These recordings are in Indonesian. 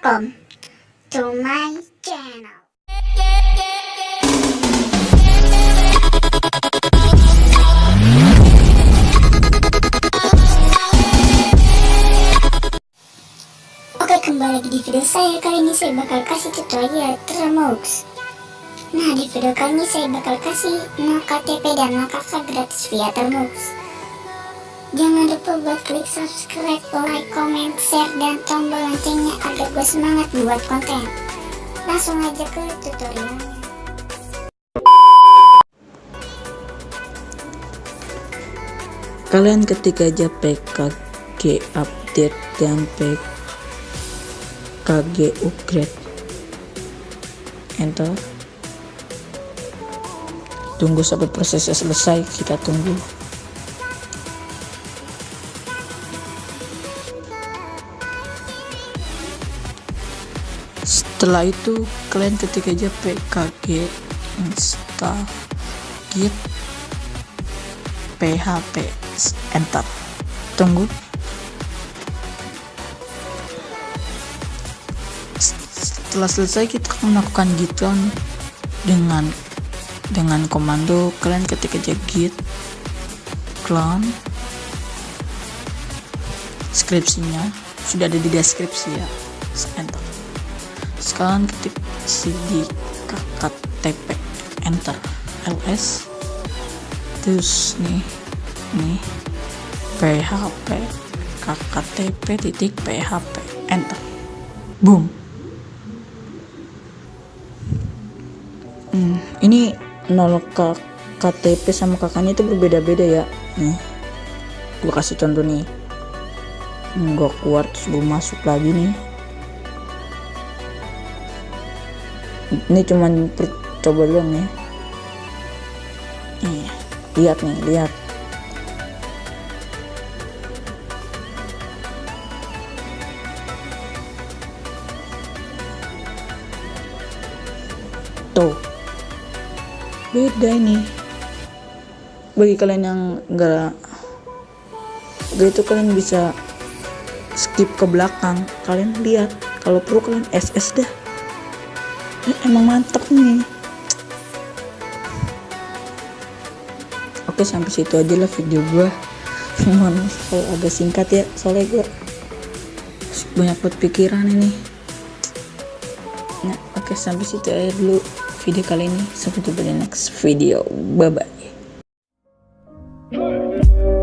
welcome to my channel. Oke, kembali lagi di video saya. Kali ini saya bakal kasih tutorial TERMUX. Nah, di video kali ini saya bakal kasih No KTP dan No KK gratis via TERMUX. Jangan lupa buat klik subscribe, like, comment, share, dan tombol loncengnya agar gue semangat buat konten. Langsung aja ke tutorialnya. Kalian ketik aja PKG update dan PKG upgrade, enter. Tunggu sampai prosesnya selesai, kita tunggu. Setelah itu kalian ketik aja PKG install git php, enter. Tunggu. Setelah selesai, kita akan melakukan git clone dengan komando. Kalian ketik aja git clone, deskripsinya sudah ada di deskripsi ya, enter. Sekarang ketik cd KTP, enter. ls terus nih php KTP titik php, enter. Boom. Ini 0 KTP sama kakaknya itu berbeda-beda ya. Nih, gua kasih contoh nih. Gua keluar terus gua masuk lagi nih. Ini cuman coba doang ya. Nih, lihat nih, lihat. Tuh, beda ini. Bagi kalian yang enggak itu, kalian bisa skip ke belakang. Kalian lihat, kalau perlu kalian SS dah. Emang mantep nih. Oke, sampai situ aja lah video gue. Mohon kalau agak singkat ya, soalnya gue banyak buat pikiran ini. Nah, oke, sampai situ aja dulu video kali ini. Sampai jumpa di next video. Bye bye.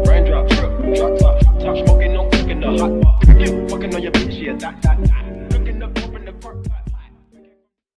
Raindrops, drop top, top smoking, no cooking the hot bar. You fucking on your bitch, yeah, that.